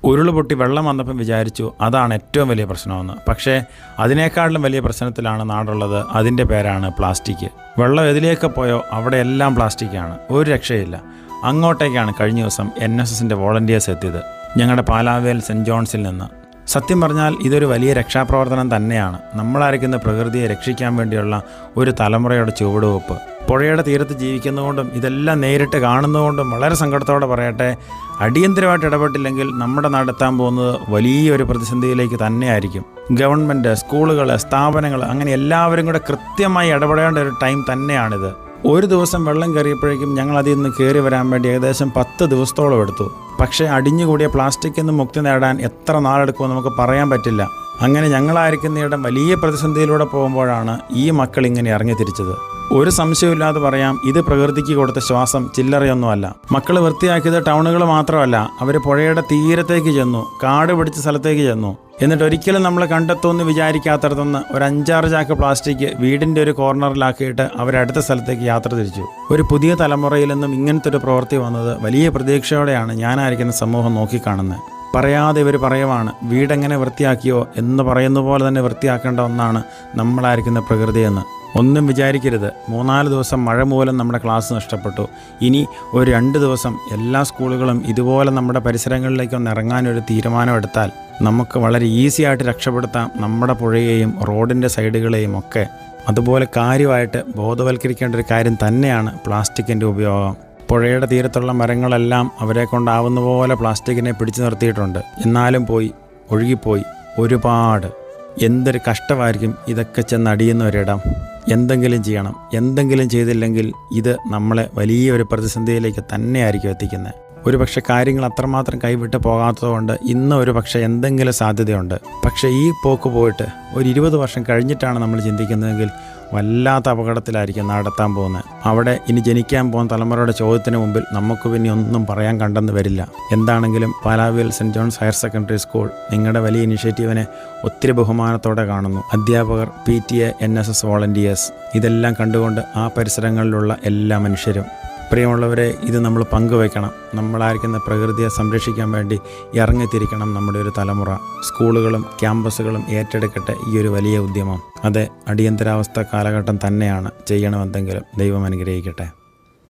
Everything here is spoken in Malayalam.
ഉരുൾ പൊട്ടി വെള്ളം വന്നപ്പം വിചാരിച്ചു അതാണ് ഏറ്റവും വലിയ പ്രശ്നമെന്ന്. പക്ഷേ അതിനേക്കാളും വലിയ പ്രശ്നത്തിലാണ് നാടുള്ളത്. അതിൻ്റെ പേരാണ് പ്ലാസ്റ്റിക്. വെള്ളം എതിലേക്ക് പോയോ അവിടെ എല്ലാം പ്ലാസ്റ്റിക്കാണ്. ഒരു രക്ഷയില്ല. അങ്ങോട്ടേക്കാണ് കഴിഞ്ഞ ദിവസം NSSൻ്റെ വോളണ്ടിയേഴ്സ് എത്തിയത്, ഞങ്ങളുടെ പാലാവേൽ സെൻറ്റ് ജോൺസിൽ നിന്ന്. സത്യം പറഞ്ഞാൽ ഇതൊരു വലിയ രക്ഷാപ്രവർത്തനം തന്നെയാണ്. നമ്മളായിരിക്കുന്ന പ്രകൃതിയെ രക്ഷിക്കാൻ വേണ്ടിയുള്ള ഒരു തലമുറയുടെ ചുവടുവെപ്പ്. പുഴയുടെ തീരത്ത് ജീവിക്കുന്നതുകൊണ്ടും ഇതെല്ലാം നേരിട്ട് കാണുന്നതുകൊണ്ടും വളരെ സങ്കടത്തോടെ പറയട്ടെ, അടിയന്തരമായിട്ട് ഇടപെട്ടില്ലെങ്കിൽ നമ്മുടെ നാടെത്താൻ പോകുന്നത് വലിയൊരു പ്രതിസന്ധിയിലേക്ക് തന്നെയായിരിക്കും. ഗവൺമെൻറ്, സ്കൂളുകൾ, സ്ഥാപനങ്ങൾ, അങ്ങനെ എല്ലാവരും കൂടെ കൃത്യമായി ഇടപെടേണ്ട ഒരു ടൈം തന്നെയാണിത്. ഒരു ദിവസം വെള്ളം കയറിയപ്പോഴേക്കും ഞങ്ങൾ അതിൽ നിന്ന് കയറി വരാൻ വേണ്ടി ഏകദേശം 10 ദിവസത്തോളം എടുത്തു. പക്ഷേ അടിഞ്ഞുകൂടിയ പ്ലാസ്റ്റിക്കിൽ നിന്ന് മുക്തി നേടാൻ എത്ര നാളെടുക്കുമെന്ന് നമുക്ക് പറയാൻ പറ്റില്ല. അങ്ങനെ ഞങ്ങളായിരിക്കുന്നിടം വലിയ പ്രതിസന്ധിയിലൂടെ പോകുമ്പോഴാണ് ഈ മക്കൾ ഇങ്ങനെ ഇറങ്ങി തിരിച്ചത്. ഒരു സംശയമില്ലാതെ പറയാം, ഇത് പ്രകൃതിക്ക് കൊടുത്ത ശ്വാസം ചില്ലറയൊന്നുമല്ല. മക്കൾ വൃത്തിയാക്കിയത് ടൗണുകൾ മാത്രമല്ല, അവർ പുഴയുടെ തീരത്തേക്ക് ചെന്നു, കാട് പിടിച്ച സ്ഥലത്തേക്ക് ചെന്നു. എന്നിട്ട് ഒരിക്കലും നമ്മൾ കണ്ടെത്തുമെന്ന് വിചാരിക്കാത്തടത്തുനിന്ന് ഒരു 5-6 ചാക്ക് പ്ലാസ്റ്റിക് വീടിൻ്റെ ഒരു കോർണറിലാക്കിയിട്ട് അവരടുത്ത സ്ഥലത്തേക്ക് യാത്ര തിരിച്ചു. ഒരു പുതിയ തലമുറയിൽ നിന്നും ഇങ്ങനത്തെ ഒരു പ്രവൃത്തി വന്നത് വലിയ പ്രതീക്ഷയോടെയാണ് ഞാനായിരിക്കുന്ന സമൂഹം നോക്കിക്കാണുന്നത്. പറയാതെ ഇവർ പറയുവാണ്, വീടെങ്ങനെ വൃത്തിയാക്കിയോ എന്ന് പറയുന്ന പോലെ തന്നെ വൃത്തിയാക്കേണ്ട ഒന്നാണ് നമ്മളായിരിക്കുന്ന പ്രകൃതിയെന്ന്. ഒന്നും വിചാരിക്കരുത്. 3-4 ദിവസം മഴ മൂലം നമ്മുടെ ക്ലാസ് നഷ്ടപ്പെട്ടു. ഇനി ഒരു 2 ദിവസം എല്ലാ സ്കൂളുകളും ഇതുപോലെ നമ്മുടെ പരിസരങ്ങളിലേക്കൊന്ന് ഇറങ്ങാനൊരു തീരുമാനമെടുത്താൽ നമുക്ക് വളരെ ഈസി ആയിട്ട് രക്ഷപ്പെടുത്താം നമ്മുടെ പുഴയെയും റോഡിൻ്റെ സൈഡുകളെയും ഒക്കെ. അതുപോലെ കാര്യമായിട്ട് ബോധവൽക്കരിക്കേണ്ട ഒരു കാര്യം തന്നെയാണ് പ്ലാസ്റ്റിക്കിൻ്റെ ഉപയോഗം. പുഴയുടെ തീരത്തുള്ള മരങ്ങളെല്ലാം അവരെ കൊണ്ടാവുന്ന പോലെ പ്ലാസ്റ്റിക്കിനെ പിടിച്ചു നിർത്തിയിട്ടുണ്ട്. എന്നാലും ഒഴുകിപ്പോയി ഒരുപാട്. എന്തൊരു കഷ്ടമായിരിക്കും ഇതൊക്കെ ചെന്നടിയുന്ന ഒരിടം. എന്തെങ്കിലും ചെയ്യണം. എന്തെങ്കിലും ചെയ്തില്ലെങ്കിൽ ഇത് നമ്മളെ വലിയൊരു പ്രതിസന്ധിയിലേക്ക് തന്നെയായിരിക്കും എത്തിക്കുന്നത്. ഒരു പക്ഷേ കാര്യങ്ങൾ അത്രമാത്രം കൈവിട്ട് പോകാത്തതുകൊണ്ട് ഇന്ന് ഒരു പക്ഷേ എന്തെങ്കിലും സാധ്യതയുണ്ട്. പക്ഷേ ഈ പോക്ക് പോയിട്ട് ഒരു 20 വർഷം കഴിഞ്ഞിട്ടാണ് നമ്മൾ ചിന്തിക്കുന്നതെങ്കിൽ വല്ലാത്ത അപകടത്തിലായിരിക്കും നടത്താൻ പോകുന്നത്. അവിടെ ഇനി ജനിക്കാൻ പോകുന്ന തലമുറയുടെ ചോദ്യത്തിന് മുമ്പിൽ നമുക്ക് പിന്നെ ഒന്നും പറയാൻ കണ്ടെന്ന് വരില്ല. എന്താണെങ്കിലും Palavayal saint John's higher secondary school നിങ്ങളുടെ വലിയ ഇനിഷ്യേറ്റീവിനെ ഒത്തിരി ബഹുമാനത്തോടെ കാണുന്നു. അധ്യാപകർ, PTA, NSS വോളണ്ടിയേഴ്സ്, ഇതെല്ലാം കണ്ടുകൊണ്ട് ആ പരിസരങ്ങളിലുള്ള എല്ലാ മനുഷ്യരും, പ്രിയമുള്ളവരെ, ഇത് നമ്മൾ പങ്കുവയ്ക്കണം. നമ്മളായിരിക്കുന്ന പ്രകൃതിയെ സംരക്ഷിക്കാൻ വേണ്ടി ഇറങ്ങിത്തിരിക്കണം നമ്മുടെ ഒരു തലമുറ. സ്കൂളുകളും ക്യാമ്പസുകളും ഏറ്റെടുക്കട്ടെ ഈ ഒരു വലിയ ഉദ്യമം. അതെ, അടിയന്തരാവസ്ഥ കാലഘട്ടം തന്നെയാണ്. ചെയ്യണമെന്തെങ്കിലും. ദൈവം അനുഗ്രഹിക്കട്ടെ.